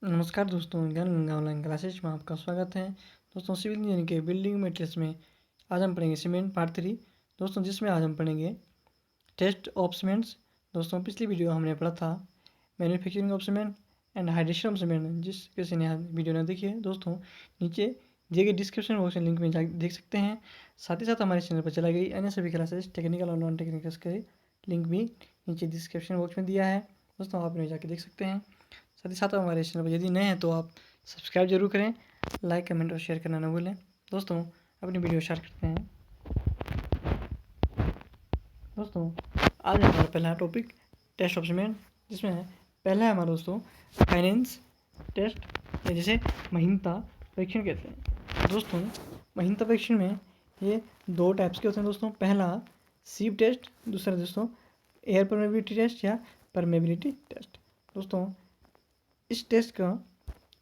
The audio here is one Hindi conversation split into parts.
नमस्कार दोस्तों, ज्ञान गंगा ऑनलाइन क्लासेज में आपका स्वागत है। दोस्तों, सिविल इंजीनियरिंग के बिल्डिंग मटेरियल्स में आज हम पढ़ेंगे सीमेंट पार्ट 3। दोस्तों, जिसमें आज हम पढ़ेंगे टेस्ट ऑफ सीमेंट्स। दोस्तों, पिछली वीडियो हमने पढ़ा था manufacturing of cement and hydration of cement. जिस किसी ने वीडियो ना देखी है दोस्तों, नीचे दिए गए डिस्क्रिप्शन बॉक्स में लिंक में जा देख सकते हैं। साथ ही साथ हमारे चैनल पर चला गई अन्य सभी क्लासेस टेक्निकल और नॉन टेक्निकल के लिंक भी नीचे डिस्क्रिप्शन बॉक्स में दिया है। दोस्तों, आप उन्हें जाके देख सकते हैं। साथ ही साथ हमारे चैनल पर यदि नए हैं तो आप सब्सक्राइब जरूर करें, लाइक कमेंट और शेयर करना ना भूलें। दोस्तों, अपनी वीडियो स्टार्ट करते हैं। दोस्तों, आज हमारा पहला टॉपिक टेस्ट ऑफ सीमेंट, जिसमें पहला है हमारा दोस्तों फाइनेंस टेस्ट, या जिसे महीनता परीक्षण कहते हैं। दोस्तों, महीनता परीक्षण में ये दो टाइप्स के होते हैं दोस्तों। पहला सीव टेस्ट, दूसरा दोस्तों एयर परमेबिलिटी टेस्ट या परमेबिलिटी टेस्ट। दोस्तों, इस टेस्ट का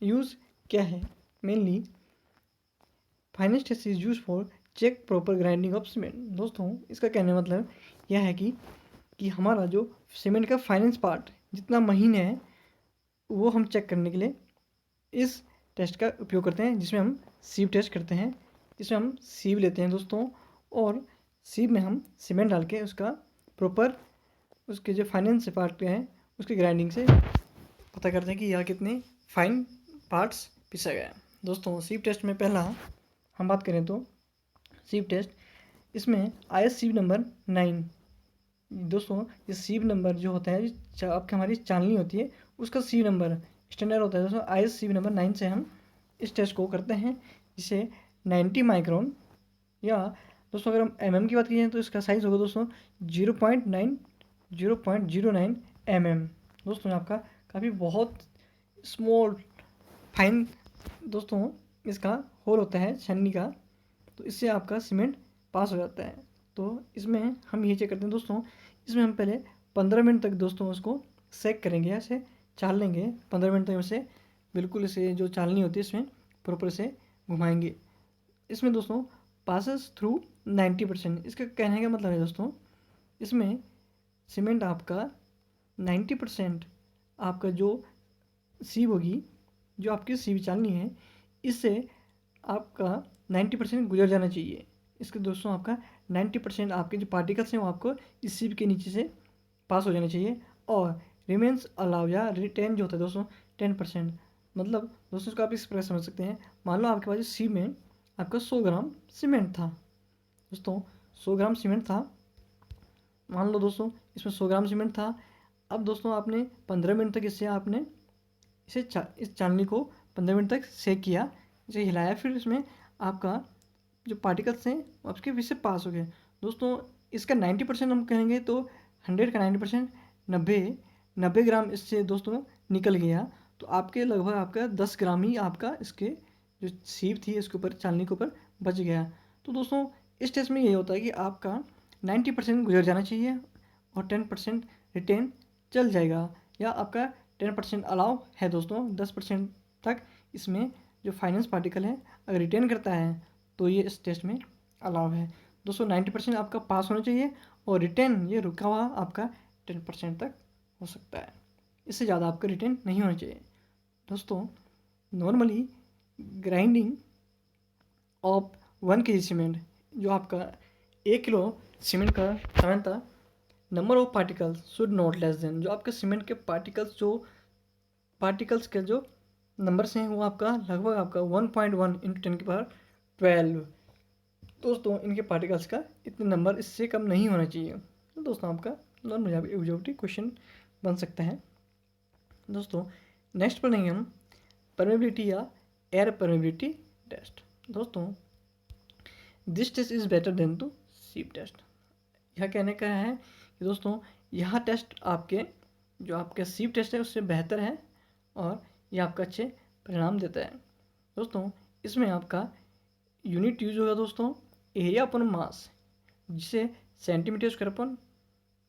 यूज़ क्या है? Mainly fineness test is use for check proper grinding of cement. दोस्तों, इसका कहने का मतलब यह है कि हमारा जो सीमेंट का फाइनेंस पार्ट जितना महीन है वो हम चेक करने के लिए इस टेस्ट का उपयोग करते हैं, जिसमें हम सीव टेस्ट करते हैं। जिसमें हम सीव लेते हैं दोस्तों, और सीव में हम सीमेंट डाल के उसका प्रॉपर उसके जो फाइनेंस पार्ट हैं उसकी ग्राइंडिंग से पता करते हैं कि यह कितने फाइन पार्ट्स पिसा गया है। दोस्तों, सीव टेस्ट में पहला हम बात करें तो सीव टेस्ट, इसमें IS सीव नंबर 9। दोस्तों, ये सीव नंबर जो होता है आपकी हमारी चालनी होती है उसका सीव नंबर स्टैंडर्ड होता है दोस्तों। IS सीव नंबर 9 से हम इस टेस्ट को करते हैं, जिसे 90 माइक्रोन, या दोस्तों अगर हम की बात कीजिए तो इसका साइज़ होगा दोस्तों 0.09 mm। दोस्तों, आपका काफ़ी बहुत स्मॉल फाइन दोस्तों इसका होल होता है छन्नी का, तो इससे आपका सीमेंट पास हो जाता है। तो इसमें हम ये चेक करते हैं दोस्तों, इसमें हम पहले 15 मिनट तक दोस्तों उसको सेक करेंगे, ऐसे चाल लेंगे 15 मिनट तक। इसे बिल्कुल इसे जो चालनी होती है इसमें प्रॉपर से घुमाएंगे। इसमें दोस्तों पासेस थ्रू 90%। इसका कहने का मतलब है दोस्तों, इसमें सीमेंट आपका 90% आपका जो सीव होगी, जो आपकी सीव चालनी है, इससे आपका 90% गुजर जाना चाहिए। इसके दोस्तों आपका 90% आपके जो पार्टिकल्स हैं वो आपको इस सीव के नीचे से पास हो जाने चाहिए। और रिमेंस अलाउ या रिटेन जो होता है दोस्तों 10%। मतलब दोस्तों इसको आप इस प्रकार समझ सकते हैं, मान लो आपके पास सीव में आपका 100 ग्राम सीमेंट था। दोस्तों 100 ग्राम सीमेंट था, मान लो दोस्तों इसमें 100 ग्राम सीमेंट था। अब दोस्तों आपने 15 मिनट तक आपने इस चालनी को 15 मिनट तक सेक किया, इसे हिलाया, फिर इसमें आपका जो पार्टिकल्स हैं वो आपके बीच से पास हो गए। दोस्तों, इसका 90% हम कहेंगे तो 100 का 90% 90 ग्राम इससे दोस्तों निकल गया। तो आपके लगभग आपका 10 ग्राम ही आपका इसके जो सीव थी इसके ऊपर चालनी के ऊपर बच गया। तो दोस्तों इस टेस्ट में ये होता है कि आपका 90% गुजर जाना चाहिए और 10% रिटेन चल जाएगा, या आपका 10% अलाउ है दोस्तों। 10% तक इसमें जो फाइनेंस पार्टिकल है अगर रिटेन करता है तो ये इस टेस्ट में अलाउ है। दोस्तों 90% आपका पास होना चाहिए और रिटेन ये रुका हुआ आपका 10% तक हो सकता है, इससे ज़्यादा आपका रिटेन नहीं होना चाहिए। दोस्तों, normally grinding of 1 kg cement, जो आपका 1 किलो सीमेंट का सामान्यतः number of particles should not less than, जो आपके सीमेंट के पार्टिकल्स के जो नंबर्स हैं वो आपका लगभग आपका 1.1 × 10⁻12। दोस्तों इनके पार्टिकल्स का इतने नंबर इससे कम नहीं होना चाहिए। तो दोस्तों आपका नॉर्मल एग्जाम्पल क्वेश्चन बन सकता है। दोस्तों नेक्स्ट पढ़ेंगे हम परमेबिलिटी या एयर परमेबिलिटी टेस्ट। दोस्तों, this test is better than to sieve test. यह कहने का है कि दोस्तों यह टेस्ट जो आपके सीव टेस्ट है उससे बेहतर है और यह आपका अच्छे परिणाम देता है। दोस्तों, इसमें आपका यूनिट यूज होगा दोस्तों एरिया अपन मास, जिसे सेंटीमीटर स्क्वायर अपन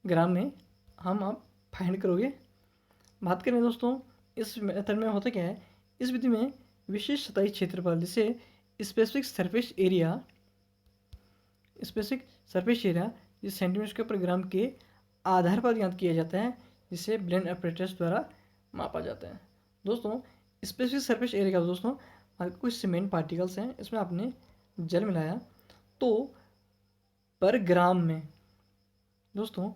ग्राम में आप फाइंड करोगे। बात करें दोस्तों इस मेथड में होता क्या है, इस विधि में विशेष सतही क्षेत्रफल जिसे स्पेसिफिक सरफेस एरिया जिस सेंटीमीटर स्क्वायर पर ग्राम के आधार पर ज्ञात किया जाता है, जिसे ब्लेंड ऑपरेटर्स द्वारा मापा जाता है। दोस्तों स्पेसिफिक सरफेस एरिया का दोस्तों, अगर कुछ सीमेंट पार्टिकल्स हैं, इसमें आपने जल मिलाया तो पर ग्राम में दोस्तों,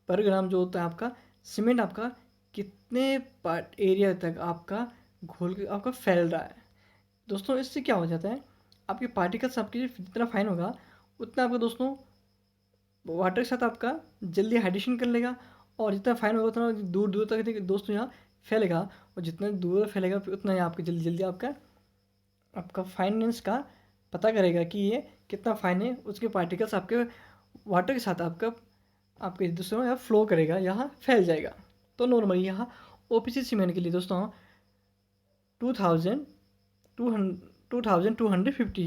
पर ग्राम जो होता है आपका सीमेंट, आपका कितने पार्ट एरिया तक आपका घोल के आपका फैल रहा है दोस्तों। इससे क्या हो जाता है, आपके पार्टिकल्स आपके जितना फाइन होगा उतना आपका दोस्तों वाटर के साथ आपका जल्दी हाइड्रेशन कर लेगा, और जितना फाइन होगा उतना दूर दूर तक दोस्तों यहाँ फैलेगा, और जितना दूर फैलेगा फिर उतना ही आपके जल्दी जल्दी आपका आपका फाइनेंस का पता करेगा कि ये कितना फाइन है, उसके पार्टिकल्स आपके वाटर के साथ आपका आपके दूसरों यहाँ फ्लो करेगा, यहाँ फैल जाएगा। तो नॉर्मली यहाँ ओपीसी सीमेंट के लिए दोस्तों 2250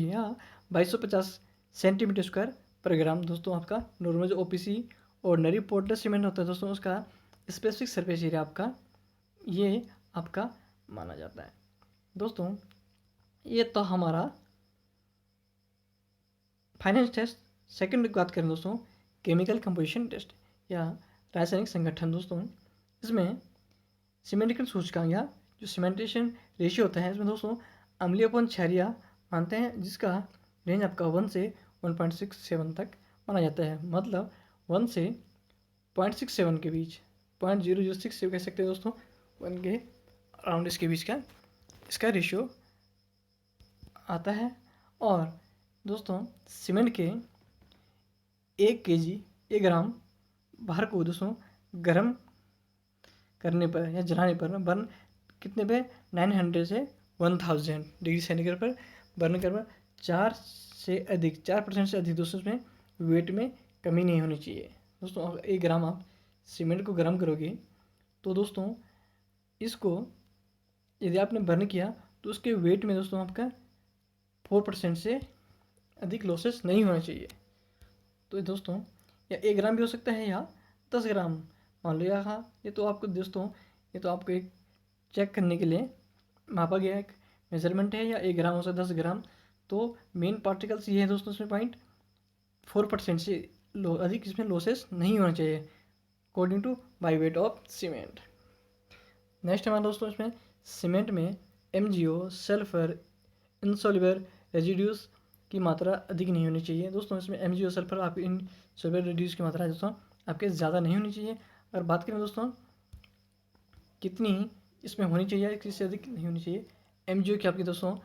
या 2250 सेंटीमीटर स्क्वायर पर ग्राम दोस्तों आपका नॉर्मल जो ओपीसी ऑर्डिनरी पोर्टलर सीमेंट होता है दोस्तों, उसका स्पेसिफिक सरफेस एरिया आपका ये आपका माना जाता है दोस्तों। ये तो हमारा फाइनेंस टेस्ट। सेकंड बात करें दोस्तों, केमिकल कंपोजिशन टेस्ट या रासायनिक संगठन दोस्तों, इसमें सीमेंटिकल सूचकांक या जो सीमेंटेशन रेशियो होता है, इसमें दोस्तों अम्लीयपन क्षारीय मानते हैं, जिसका रेंज आपका 1 से 1.67 तक माना जाता है। मतलब 1 से 0.67 के बीच, 0.006 कह सकते हैं दोस्तों, 1 के अराउंड इसके बीच का इसका रेशियो आता है। और दोस्तों सीमेंट के 1 kg 1 ग्राम भार को दोस्तों गर्म करने पर या जलाने पर बर्न कितने पे 900 से 1000 डिग्री सेंटीग्रेड पर बर्न कर पर 4% से अधिक दोस्तों उसमें वेट में कमी नहीं होनी चाहिए दोस्तों। अगर 1 ग्राम आप सीमेंट को गर्म करोगे तो दोस्तों इसको यदि आपने बर्न किया तो उसके वेट में दोस्तों आपका 4% से अधिक लॉसेस नहीं होना चाहिए। तो दोस्तों या 1 ग्राम भी हो सकता है या 10 ग्राम मान लो, यहाँ ये तो आपको दोस्तों ये तो आपको एक चेक करने के लिए मापा गया एक मेजरमेंट है, या 1 ग्राम हो सकता 10 ग्राम। तो मेन पार्टिकल्स ये है दोस्तों, इसमें 0.4% से अधिक इसमें लॉसेस नहीं होना चाहिए according two by weight of cement. Next हमारा दोस्तों इसमें सीमेंट में MgO सल्फर इनसॉल्युबल रेजिड्यूज की मात्रा अधिक नहीं होनी चाहिए दोस्तों। इसमें MgO सल्फर आपके इनसॉल्युबल रेजिड्यूज की मात्रा दोस्तों आपके ज़्यादा नहीं होनी चाहिए। अगर बात करें दोस्तों कितनी इसमें होनी चाहिए, किससे अधिक नहीं होनी चाहिए, MgO की आपकी दोस्तों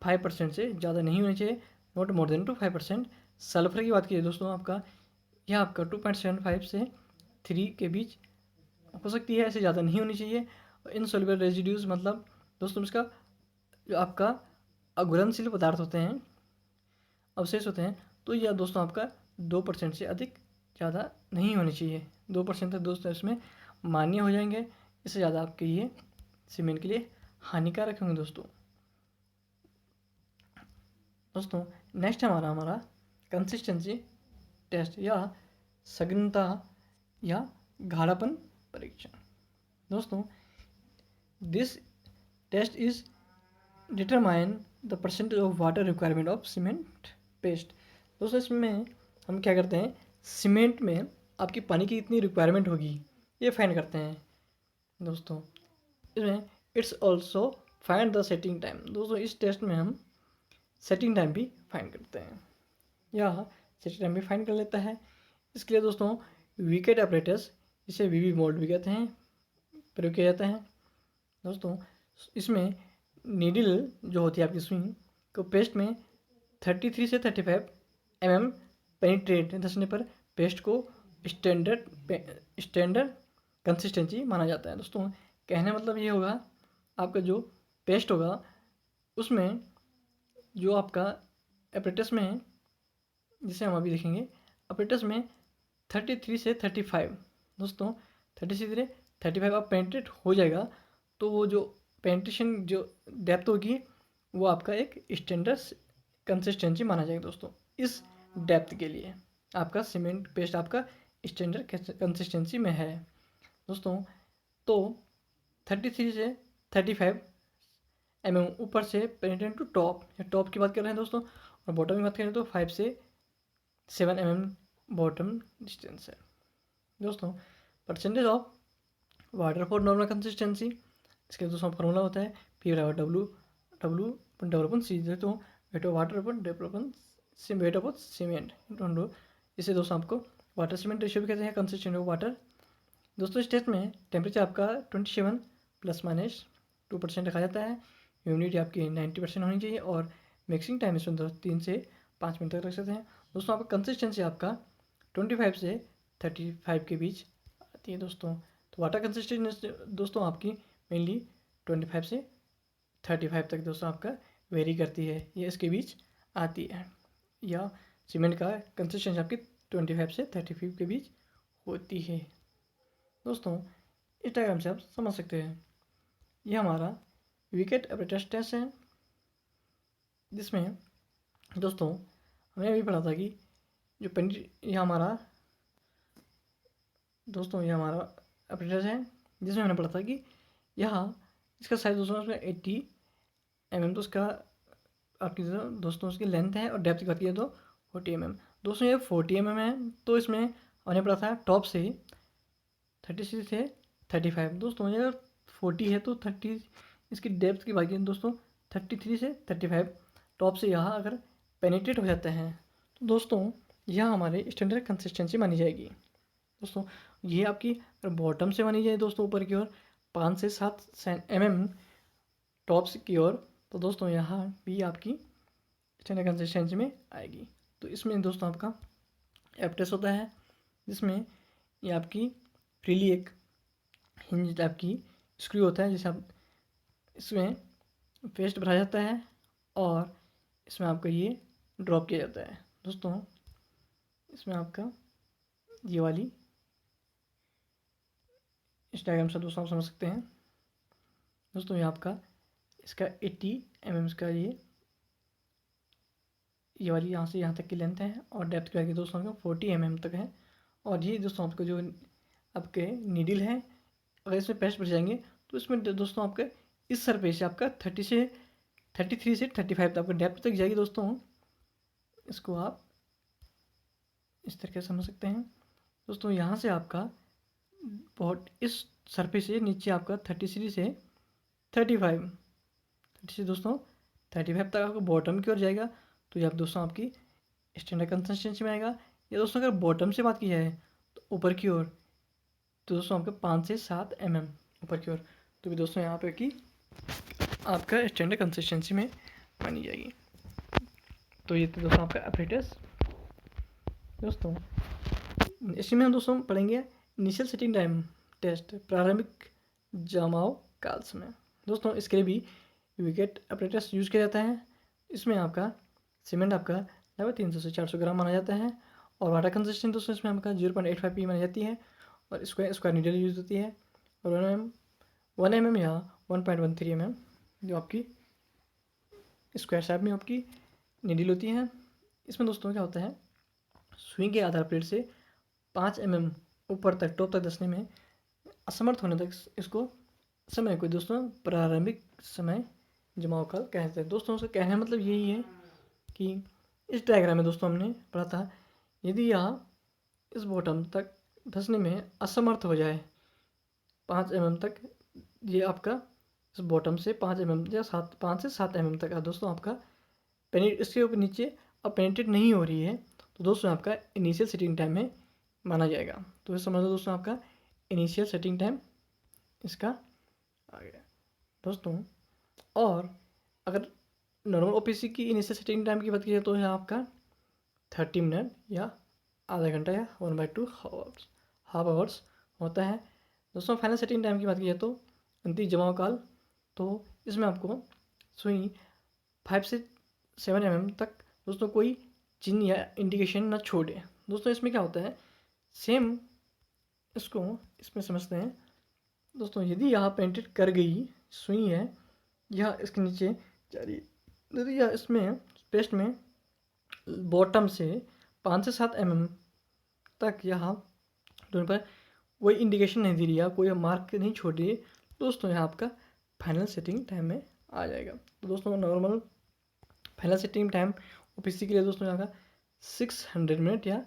5% से ज़्यादा नहीं होनी चाहिए, not more than to 5%। Sulphur की बात कीजिए दोस्तों, आपका यह आपका 2.75 से 3 के बीच हो सकती है, ऐसे ज़्यादा नहीं होनी चाहिए। इनसॉल्युबल रेजिड्यूज मतलब दोस्तों इसका जो आपका अघुलनशील पदार्थ होते हैं, अवशेष होते हैं, तो यह दोस्तों आपका 2% से अधिक ज़्यादा नहीं होनी चाहिए। 2% तक दोस्तों इसमें मान्य हो जाएंगे, इससे ज़्यादा आपके ये सीमेंट के लिए हानिकारक होंगे दोस्तों। नेक्स्ट हमारा कंसिस्टेंसी टेस्ट या सघनता या गाढ़ापन परीक्षण दोस्तों। This test is determine the percentage of water requirement of cement paste दोस्तों। इसमें हम क्या करते हैं, सीमेंट में आपकी पानी की कितनी रिक्वायरमेंट होगी ये फाइंड करते हैं दोस्तों। इसमें it's also find the setting time दोस्तों। इस टेस्ट में हम सेटिंग टाइम भी फाइंड करते हैं या सेटिंग टाइम भी फाइंड कर लेता है। इसके लिए दोस्तों विकेट ऑपरेटर्स, इसे VV मोड भी कहते हैं, प्रयोग किया जाता है दोस्तों। इसमें नीडल जो होती है आपकी स्विंग को पेस्ट में 33 से 35 mm पेनिट्रेट धंसने पर पेस्ट को स्टैंडर्ड कंसिस्टेंसी माना जाता है दोस्तों। कहने मतलब ये होगा, आपका जो पेस्ट होगा उसमें जो आपका अपरेटस में है, जिसे हम अभी देखेंगे, अपरेटस में 33 से 35 दोस्तों, 33 से 35 आप पेनिट्रेट हो जाएगा, तो वो जो पेनिट्रेशन जो डेप्थ होगी वो आपका एक स्टैंडर्ड कंसिस्टेंसी माना जाएगा दोस्तों। इस डेप्थ के लिए आपका सीमेंट पेस्ट आपका स्टैंडर्ड कंसिस्टेंसी में है दोस्तों। तो 33 से 35 mm ऊपर से पेनिट्रेट टू टॉप, या टॉप की बात कर रहे हैं दोस्तों, और बॉटम की बात करें तो 5 से 7 mm बॉटम डिस्टेंस है दोस्तों। Percentage of water for normal consistency इसके लिए दोस्तों फॉर्मूला होता है पी बराबर डब्लू डब्लू डबल अपन सी तो weight of water upon double upon weight of cement into इसे दोस्तों आपको वाटर सीमेंट रेशियो भी कहते हैं, कंसिस्टेंट ऑफ वाटर। दोस्तों इस टेस्ट में टेम्परेचर आपका 27 ±2% रखा जाता है। ह्यूमिडिटी आपकी 90% होनी चाहिए और मिक्सिंग टाइम इसमें 3 से 5 मिनट तक रख सकते हैं। दोस्तों आपका कंसिस्टेंसी आपका 25 से 35 के बीच आती है दोस्तों। तो वाटर कंसिस्टेंसी दोस्तों आपकी मेनली 25 से 35 तक दोस्तों आपका वेरी करती है, ये इसके बीच आती है। या सीमेंट का कंसिस्टेंसी आपकी 25 से 35 के बीच होती है। दोस्तों इस डायग्राम से आप समझ सकते हैं ये हमारा विकेट एपरेटस टेस्ट है, जिसमें दोस्तों हमने अभी पढ़ा था कि जो ये हमारा दोस्तों ये हमारा एपरेटस है, जिसमें हमने पढ़ा था कि यहाँ इसका साइज दोस्तों उसमें 80 mm तो उसका आपकी दोस्तों उसकी लेंथ है, और डेप्थ की बात की तो 40 mm। दोस्तों ये 40 mm है, तो इसमें हमने पढ़ा था टॉप से 36 से 35। दोस्तों ये अगर 40 है तो 30 इसकी डेप्थ की बात की दोस्तों 33 से 35 टॉप से यहाँ अगर पेनिट्रेट हो जाता है तो दोस्तों यह हमारे स्टैंडर्ड कंसिस्टेंसी मानी जाएगी। दोस्तों ये आपकी अगर बॉटम से मानी जाए दोस्तों ऊपर की ओर 5 से 7 mm टॉप्स की ओर, तो दोस्तों यहाँ भी आपकी स्टैंडर्ड कंसिस्टेंसी में आएगी। तो इसमें दोस्तों आपका एपटेस्ट होता है, जिसमें ये आपकी फ्रीली एक हिंज टाइप की स्क्रू होता है, जिसे आप इसमें पेस्ट भरा जाता है और इसमें आपका ये ड्रॉप किया जाता है। दोस्तों इसमें आपका ये वाली इस डायग्राम से दोस्तों आप समझ सकते हैं। दोस्तों ये आपका इसका 80 mm का ये वाली यहाँ से यहाँ तक की लेंथ है, और डेप्थ की दोस्तों आपका 40 mm तक है। और ये दोस्तों आपका जो आपके नीडल है, अगर इसमें पेस्ट भर जाएंगे तो इसमें दोस्तों आपका इस सरफेस से आपका 33 से 35 तक आपका डेप्थ तक जाएगी। दोस्तों इसको आप इस तरीके से समझ सकते हैं। दोस्तों यहाँ से आपका बहुत इस सरफेस से नीचे आपका 33 से 35 दोस्तों 35 तक आपको बॉटम की ओर जाएगा। तो ये आप दोस्तों आपकी स्टैंडर्ड कंसिस्टेंसी में आएगा। या दोस्तों अगर बॉटम से बात की जाए तो ऊपर की ओर, तो दोस्तों आपका 5 से 7 mm ऊपर की ओर, तो भी दोस्तों यहाँ पे की आपका स्टैंडर्ड कंसिस्टेंसी में मानी जाएगी। तो ये तो दोस्तों आपका एपरेटस। दोस्तों इसी में हम दोस्तों पढ़ेंगे इनिशियल सेटिंग टाइम टेस्ट, प्रारंभिक जमाव काल समय। दोस्तों इसके लिए भी विकेट एपरेटस यूज़ किया जाता है। इसमें आपका सीमेंट आपका लगभग 300 से 400 ग्राम माना जाता है, और वाटर कंसिस्टेंट दोस्तों इसमें आपका 0.85 पी मानी जाती है, और स्क्वायर नीडल यूज़ होती है, और 1 mm या 1.13 mm जो आपकी स्क्वायर शेप में आपकी नीडल होती है। इसमें दोस्तों क्या होता है, सुई के आधार प्लेट से 5 mm ऊपर तक टॉप तक धंसने में असमर्थ होने तक इसको समय को दोस्तों प्रारंभिक समय जमाव काल कहते हैं। दोस्तों उसका कहने का मतलब यही है कि इस डायग्राम में दोस्तों हमने पढ़ा था, यदि यह इस बॉटम तक धंसने में असमर्थ हो जाए 5 mm तक, ये आपका इस बॉटम से 5 mm या 5 से 7 mm तक दोस्तों आपका इसके ऊपर नीचे अब पेनिट्रेट नहीं हो रही है, तो दोस्तों आपका इनिशियल सेटिंग टाइम में माना जाएगा। तो ये समझ लो दोस्तों आपका इनिशियल सेटिंग टाइम इसका आ गया दोस्तों। और अगर नॉर्मल ओपीसी की इनिशियल सेटिंग टाइम की बात की जाए तो यह आपका 30 मिनट या आधा घंटा या 1/2 हाफ आवर्स होता है। दोस्तों फाइनल सेटिंग टाइम की बात की जाए तो अंतिम जमाव काल, तो इसमें आपको सुई 5 से 7 mm तक दोस्तों कोई चिन्ह या इंडिकेशन ना छोड़े। दोस्तों इसमें क्या होता है, सेम इसको इसमें समझते हैं। दोस्तों यदि यहाँ पेनिट्रेट कर गई सुई है, यह इसके नीचे जा रही, यदि यह इसमें पेस्ट में बॉटम से 5 से 7 mm तक यहाँ दोनों पर कोई इंडिकेशन नहीं दे रही है, कोई मार्क नहीं छोड़ रही है, दोस्तों यहाँ आपका फाइनल सेटिंग टाइम में आ जाएगा। तो दोस्तों normal final setting time OPC के लिए दोस्तों यहाँ का 600 मिनट या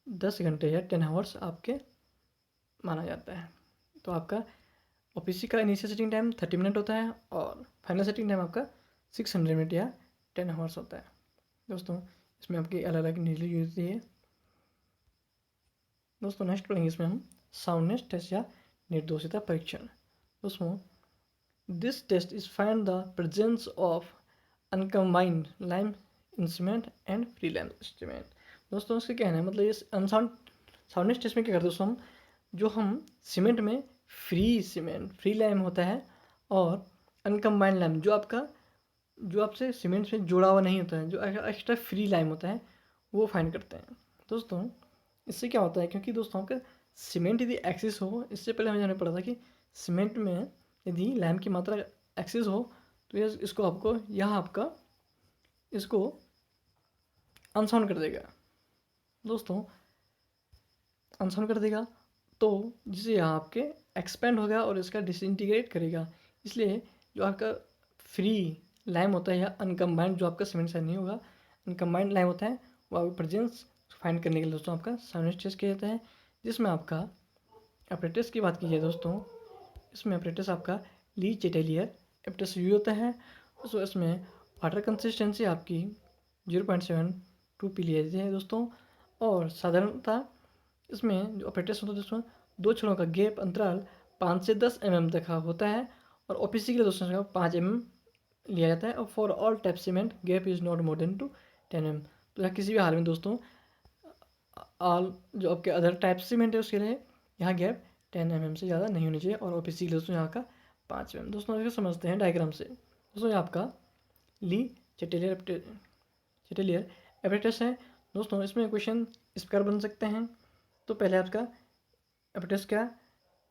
10 घंटे या 10 आवर्स आपके माना जाता है। तो आपका ओपीसी का इनिशियल सेटिंग टाइम 30 मिनट होता है और फाइनल सेटिंग टाइम आपका 600 मिनट या 10 आवर्स होता है। दोस्तों इसमें आपकी अलग अलग नीली यूज है। दोस्तों नेक्स्ट पढ़ेंगे इसमें हम साउंडनेस टेस्ट या निर्दोषिता परीक्षण। दोस्तों this test is find the presence of uncombined lime instrument and free lime instrument. दोस्तों इसका क्या है, मतलब ये साउंडनेस टेस्ट में क्या करते हैं दोस्तों, जो हम सीमेंट में फ्री लाइम होता है और अनकम्बाइंड लाइम जो आपसे सीमेंट से जुड़ा हुआ नहीं होता है, जो एक्स्ट्रा फ्री लाइम होता है, वो फाइंड करते हैं। दोस्तों इससे क्या होता है, क्योंकि दोस्तों आपका सीमेंट यदि एक्सेस हो, इससे पहले हमें पढ़ा था कि सीमेंट में यदि लाइम की मात्रा एक्सेस हो तो ये इसको आपको यहाँ आपका इसको अनसाउंड कर देगा। दोस्तों अनसाउंड कर देगा तो जिससे यहाँ आपके एक्सपेंड होगा और इसका डिसइंटीग्रेट करेगा। इसलिए जो आपका फ्री लाइम होता है या अनकम्बाइंड, जो आपका सीमेंट से नहीं होगा, अनकम्बाइंड लाइम होता है, वो आपका प्रेजेंस फाइंड करने के लिए दोस्तों आपका साउंडनेस टेस्ट किया जाता है। जिसमें आपका अपरेटस की बात की जाए दोस्तों, इसमें अपरेटस आपका ली चेटेलियर अपरेटस यूज होता है। तो इसमें वाटर कंसिस्टेंसी आपकी 0.72 पी लिया जाती है दोस्तों। और साधारणतः इसमें जो अपरेटस होता है दोस्तों, 2 छड़ों का गैप अंतराल 5 से 10 mm तक का होता है और ओपीसी के लिए दोस्तों 5 mm लिया जाता है। और for all type cement gap is not more then 10 mm। तो यहाँ किसी भी हाल में दोस्तों ऑल जो आपके अदर टाइप सीमेंट है उसके लिए यहाँ गैप 10 mm से ज़्यादा नहीं होनी चाहिए और ओपीसी के लिए दोस्तों यहाँ का 5 mm। दोस्तों इसको समझते हैं डायग्राम से। दोस्तों ये आपका ली चेटेलियर एपरेटस है। दोस्तों इसमें क्वेश्चन इस प्रकार बन सकते हैं। तो पहले आपका एपरेटस क्या,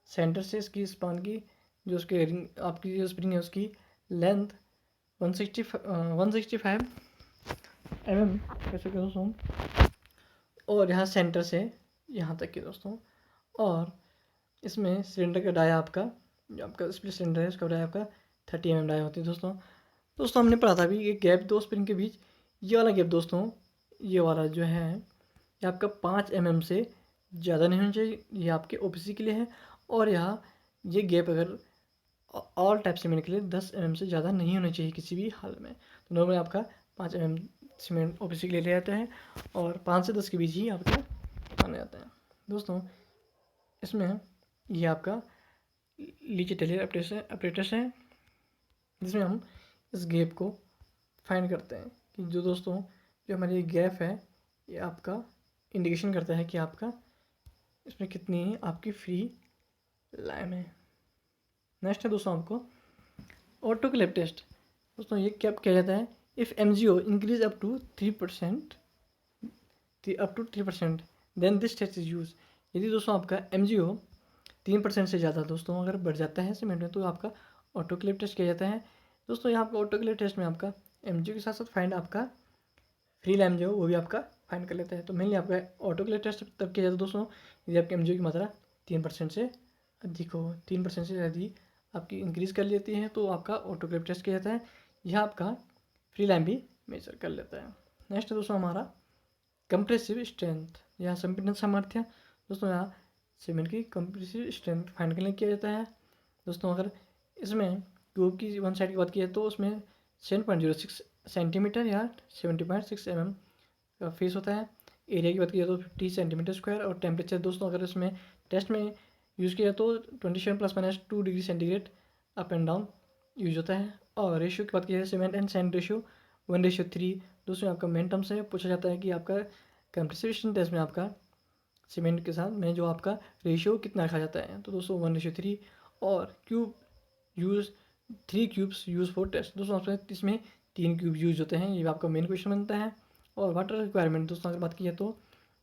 सेंटर से इसकी स्पान की जो उसके रिंग आपकी जो स्प्रिंग है उसकी लेंथ 165 mm कैसे कह दोस्तों, और यहाँ सेंटर से यहाँ तक की दोस्तों। और इसमें सिलेंडर का डाया आपका जो आपका स्प्लिट सिलेंडर है उसका डाया आपका 30 mm डाया होती है दोस्तों हमने पढ़ा था अभी ये गैप दो स्प्रिंग के बीच, ये वाला गैप दोस्तों, ये वाला जो है ये आपका 5 mm से ज़्यादा नहीं होना चाहिए, ये आपके ओपीसी के लिए है। और यहाँ ये गैप अगर ऑल टाइप सीमेंट के लिए 10 mm से ज़्यादा नहीं होना चाहिए किसी भी हाल में। तो नॉर्मली आपका 5 mm सीमेंट ओपीसी के लिए ले जाते हैं और 5 से 10 के बीच ही आपका माना जाता है। दोस्तों इसमें ये आपका ली चेटेलियर अपरेटस है जिसमें हम इस गैप को फाइंड करते हैं कि जो दोस्तों जो हमारी गैप है ये आपका इंडिकेशन करता है कि आपका इसमें कितनी आपकी फ्री लाइम है। नेक्स्ट है दोस्तों आपको ऑटोक्लेव टेस्ट। दोस्तों ये क्या किया जाता है, if MgO increase up to 3% then this test is use. यदि दोस्तों आपका MgO 3% से ज़्यादा दोस्तों अगर बढ़ जाता है सीमेंट में तो आपका ऑटोक्लेव टेस्ट किया जाता है। दोस्तों यहाँ आपका ऑटोक्लेव टेस्ट में आपका MgO के साथ साथ फाइंड आपका फ्री लाइम जो वो भी आपका फाइंड कर लेता है। तो मेनली आपका ऑटोक्लेव टेस्ट तब किया जाता है दोस्तों यदि आपके MgO की मात्रा 3% से अधिक हो, 3% से यदि आपकी इंक्रीज़ कर लेती है तो आपका ऑटोक्लेव टेस्ट किया जाता है। यह आपका फ्री लाइम भी मेजर कर लेता है। नेक्स्ट है दोस्तों हमारा कंप्रेसिव स्ट्रेंथ या संपीड़न सामर्थ्य। दोस्तों यहाँ सीमेंट की कंप्रेसिव स्ट्रेंथ फाइंड करने किया जाता है। दोस्तों अगर इसमें ट्यूब की वन साइड की बात की जाए तो उसमें 7.06 सेंटीमीटर या 70.6 mm का फेस होता है। एरिया की बात की जाए तो 50 सेंटीमीटर स्क्वायर। और टेम्परेचर दोस्तों अगर इसमें टेस्ट में यूज़ किया तो 27 ± 2 degree centigrade up and down use होता है। और रेशियो की बात की जाए सीमेंट एंड सैंड रेशियो 1:3। दोस्तों आपका मेन टर्म से पूछा जाता है कि आपका कंप्रेसिव टेस्ट में आपका सीमेंट के साथ में जो आपका रेशियो कितना रखा जाता है, तो दोस्तों 1:3। और cube use 3 cubes use for test. दोस्तों आपका इसमें 3 क्यूब यूज होते हैं, ये आपका मेन क्वेश्चन बनता है। और वाटर रिक्वायरमेंट दोस्तों अगर बात की जाए तो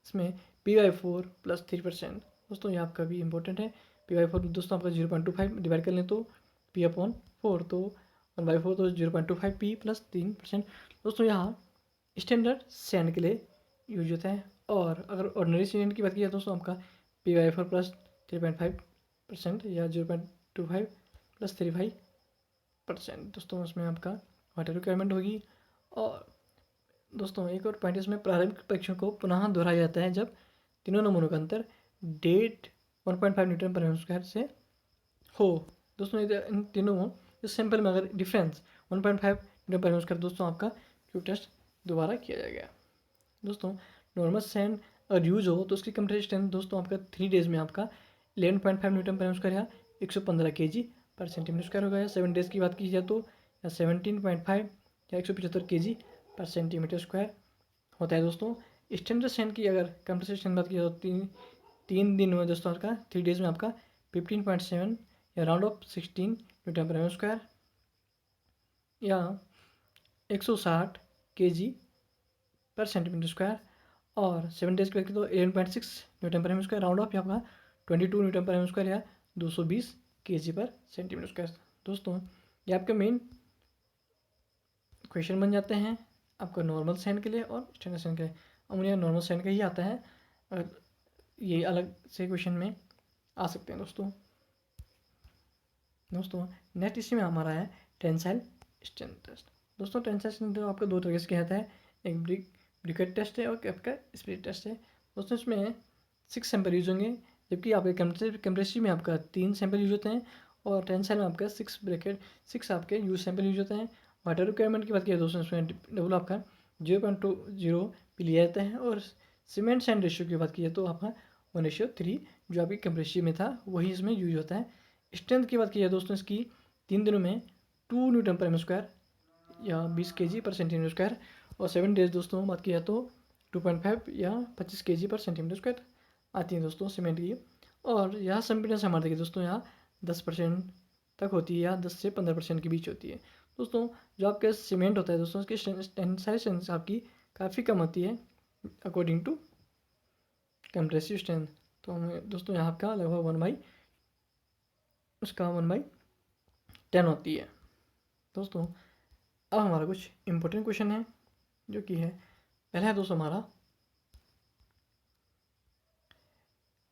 इसमें Py4 + 3%। दोस्तों ये आपका भी इंपॉर्टेंट है। Py4 दोस्तों आपका 0.25 डिवाइड कर लें तो P/4 तो 1/4 तो 0.25 P + 3%। दोस्तों यहाँ स्टैंडर्ड सैंड के लिए यूज होता है। और अगर ऑर्डिनरी सीमेंट की बात की जाए दोस्तों आपका Py4 + 3.5% या 0.25 + 35%। दोस्तों उसमें आपका वाटर रिक्वायरमेंट होगी। और दोस्तों एक और पॉइंट इसमें प्रारंभिक परीक्षण को पुनः दोहराया जाता है जब तीनों नमूनों का अंतर 1.5 न्यूटन पर mm² से हो। दोस्तों इन तीनों इस सैंपल में अगर डिफरेंस 1.5 न्यूटन पर स्क्वायर दोस्तों आपका क्यूब टेस्ट दोबारा किया जाएगा। दोस्तों नॉर्मल सैंड अगर यूज हो तो उसकी कंप्रेसिव स्ट्रेंथ दोस्तों आपका 3 डेज में आपका 11.5 न्यूटन पर स्क्वायर या 115 kg पर सेंटीमीटर स्क्वायर होगा। या 7 डेज की बात की जाए तो या 17.5 या 175 kg पर सेंटीमीटर स्क्वायर होता है। दोस्तों स्टैंडर्ड सैंड की अगर कंप्रेसिव स्ट्रेंथ बात की जाए तो तीन दिन में दोस्तों आपका 3 डेज में आपका 15.7 या राउंड ऑफ 16 न्यूटन पर स्क्वायर या 160 kg पर सेंटीमीटर स्क्वायर। और 7 डेज की बात की तो 11.6 न्यूटन पर स्क्वायर राउंड ऑफ आपका 22 न्यूटन पर स्क्वायर या 220 kg पर सेंटीमीटर स्क्वायर। दोस्तों ये आपके मेन क्वेश्चन बन जाते हैं आपका नॉर्मल सैंड के लिए और स्टैंडर्ड सैंड के लिए। अमूमन नॉर्मल सैंड का ही आता है, ये अलग से क्वेश्चन में आ सकते हैं। दोस्तों नेक्स्ट इसी में हमारा है टेंसाइल स्ट्रेंथ टेस्ट। दोस्तों टेंसाइल स्ट्रेंथ आपका दो तरीके से कहता है, एक ब्रिकेट टेस्ट है और आपका स्पिरिट टेस्ट है। दोस्तों इसमें 6 सैंपल यूज होंगे, जबकि आपके कंप्रेसिव में आपका 3 सैंपल यूज होते हैं और टेंसाइल में आपका 6 आपके यूज सैंपल यूज होते हैं। वाटर रिक्वायरमेंट की बात की दोस्तों इसमें डबल आपका 0.20 पे लिया जाता है। और सीमेंट सैंड रेशियो की बात की जाए तो आपका 1:3 जो आपकी कंप्रेसिव में था वही इसमें यूज होता है। स्ट्रेंथ की बात की जाए दोस्तों इसकी 3 दिनों में 2 न्यूटन पर स्क्वायर या 20 kg पर सेंटीमीटर स्क्वायर। और 7 डेज दोस्तों बात की जाए तो 2.5 या 25 kg पर सेंटीमीटर स्क्वायर आती है दोस्तों सीमेंट की। और यहाँ संपीडन हमारे देखिए दोस्तों यहाँ 10% तक होती है या 10 से 15% के बीच होती है। दोस्तों जो आपका सीमेंट होता है दोस्तों उसकी टेंसाइल स्ट्रेंथ आपकी काफ़ी कम होती है अकॉर्डिंग टू कंप्रेसिव स्ट्रेंथ। तो हमें दोस्तों यहाँ का लगभग 1/10 होती है। दोस्तों अब हमारा कुछ इम्पोर्टेंट क्वेश्चन है जो कि है, पहला है दोस्तों हमारा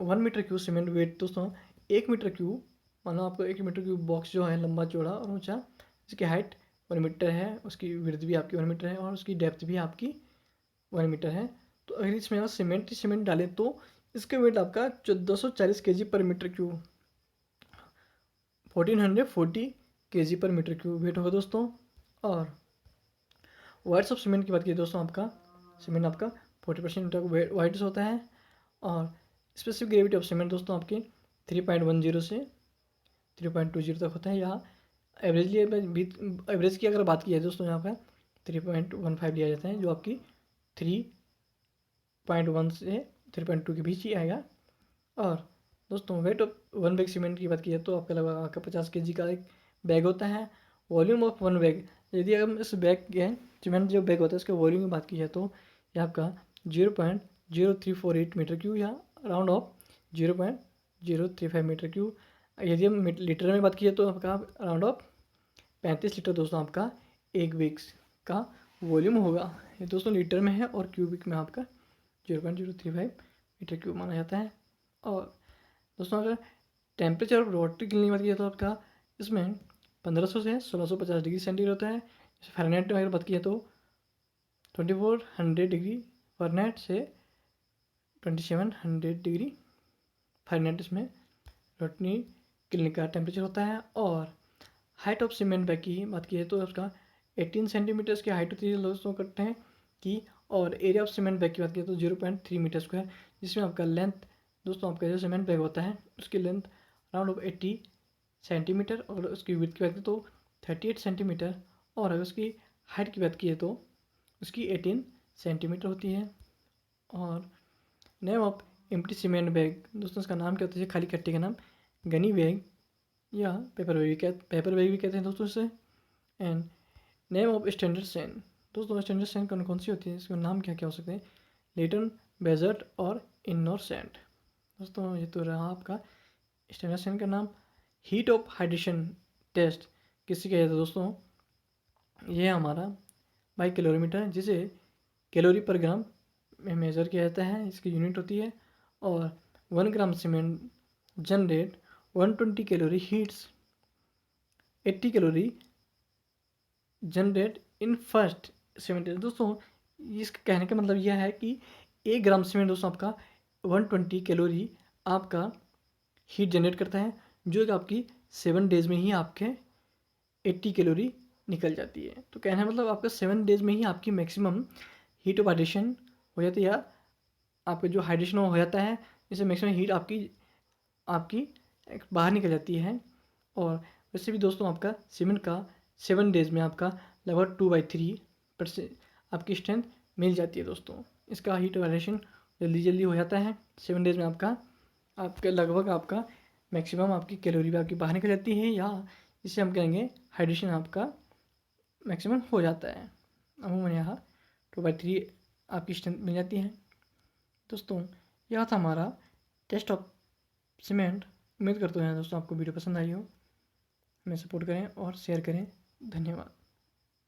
1 मीटर क्यूब सीमेंट वेट। दोस्तों 1 मीटर क्यूब, मानो आपको 1 मीटर क्यूब बॉक्स जो है लंबा चौड़ा और ऊंचा, जिसकी हाइट 1 मीटर है, उसकी विड्थ भी आपकी 1 मीटर है और उसकी डेप्थ भी आपकी 1 मीटर है। तो अगर इसमें आप सीमेंट डालें तो इसका वेट आपका 1440 kg पर मीटर क्यूब 1440 kg पर मीटर क्यूब वेट होगा दोस्तों। और वाइट्स ऑफ सीमेंट की बात की दोस्तों आपका सीमेंट आपका 40% वाइट्स होता है। और स्पेसिफिक ग्रेविटी ऑफ सीमेंट दोस्तों आपके 3.10 से 3.20 तक होता है। यहाँ एवरेज की अगर बात की जाए दोस्तों यहाँ पर 3.15 लिया जाता है, जो आपकी 3.1 से 3.2 के बीच ही आएगा। और दोस्तों वेट ऑफ 1 बैग सीमेंट की बात की जाए तो आपका लगभग आपका 50 kg का एक बैग होता है। वॉल्यूम ऑफ 1 बैग, यदि हम इस बैग के सीमेंट जो बैग होता है उसके वॉल्यूम की बात की जाए तो ये आपका 0.0348 मीटर क्यूब या राउंड ऑफ 0.035 मीटर क्यूब। यदि हम लीटर में बात की जाए तो आपका राउंड ऑफ 35 लीटर दोस्तों आपका एक बैग का वॉल्यूम होगा। ये दोस्तों लीटर में है और क्यूबिक में आपका 0.035 मीटर क्यूब माना जाता है। और दोस्तों अगर टेम्परेचर ऑफ रोटरी क्लीनिंग बात की जाए तो आपका इसमें 1500 से 1650 डिग्री सेंटीग्रेड होता है। फ़ारेनहाइट में अगर बात की जाए तो 2400 डिग्री फ़ारेनहाइट से 2700 डिग्री फ़ारेनहाइट इसमें रोटनी क्लिनिक का टेम्परेचर होता है। और हाइट ऑफ सीमेंट बैग की बात की जाए तो उसका 18 सेंटीमीटर्स की हाइट होती है दोस्तों करते हैं की। और एरिया ऑफ सीमेंट बैग की बात की जाए तो 0.3 मीटर स्क्वायर, जिसमें आपका लेंथ दोस्तों आपका जो सीमेंट बैग होता है उसकी लेंथ राउंड ऑफ 80 सेंटीमीटर और उसकी विड्थ की बात की तो 38 सेंटीमीटर। और अगर उसकी हाइट की बात की है तो उसकी 18 सेंटीमीटर होती है। और name of empty cement bag दोस्तों इसका नाम क्या होता है, खाली कट्टे का नाम गनी बैग या पेपर बैग भी कहते हैं दोस्तों इसे। And name of standard sand दोस्तों स्टैंडर्ड सैंड कौन सी होती है, इसका नाम क्या क्या हो सकते हैं, लेटन बेजर्ट और इनोर सैंड। दोस्तों ये तो रहा आपका स्टैंडर्ड सैंड का नाम। हीट ऑफ हाइड्रेशन टेस्ट किससे किया जाता है दोस्तों, ये हमारा बाई कैलोरीमीटर, जिसे कैलोरी पर ग्राम में मेज़र किया जाता है, इसकी यूनिट होती है। और 1 gram cement generate 120 calorie heats 80 calorie generate in first cement. दोस्तों इसका कहने का मतलब यह है कि 1 ग्राम सीमेंट दोस्तों आपका 120 कैलोरी आपका हीट जनरेट करता है, जो कि आपकी 7 डेज़ में ही आपके 80 कैलोरी निकल जाती है। तो कहने का मतलब आपका 7 डेज़ में ही आपकी मैक्सिमम हीट ऑफ हाइड्रेशन हो जाती है, या आपका जो हाइड्रेशन हो जाता है, इससे मैक्सिमम हीट आपकी आपकी बाहर निकल जाती है। और वैसे भी दोस्तों आपका सीमेंट का 7 डेज़ में आपका लगभग 2/3% आपकी स्ट्रेंथ मिल जाती है दोस्तों। इसका हीट वाइब्रेशन जल्दी जल्दी हो जाता है 7 डेज़ में आपका लगभग आपका मैक्सिमम आपकी कैलोरी भी आपकी बाहर निकल जाती है, या इसे हम कहेंगे हाइड्रेशन आपका मैक्सिमम हो जाता है। अमूमन यहाँ 2/3 आपकी स्ट्रेंथ मिल जाती है। दोस्तों यह था हमारा टेस्ट ऑफ सीमेंट। उम्मीद करते हैं दोस्तों आपको वीडियो पसंद आई हो। हमें सपोर्ट करें और शेयर करें। धन्यवाद।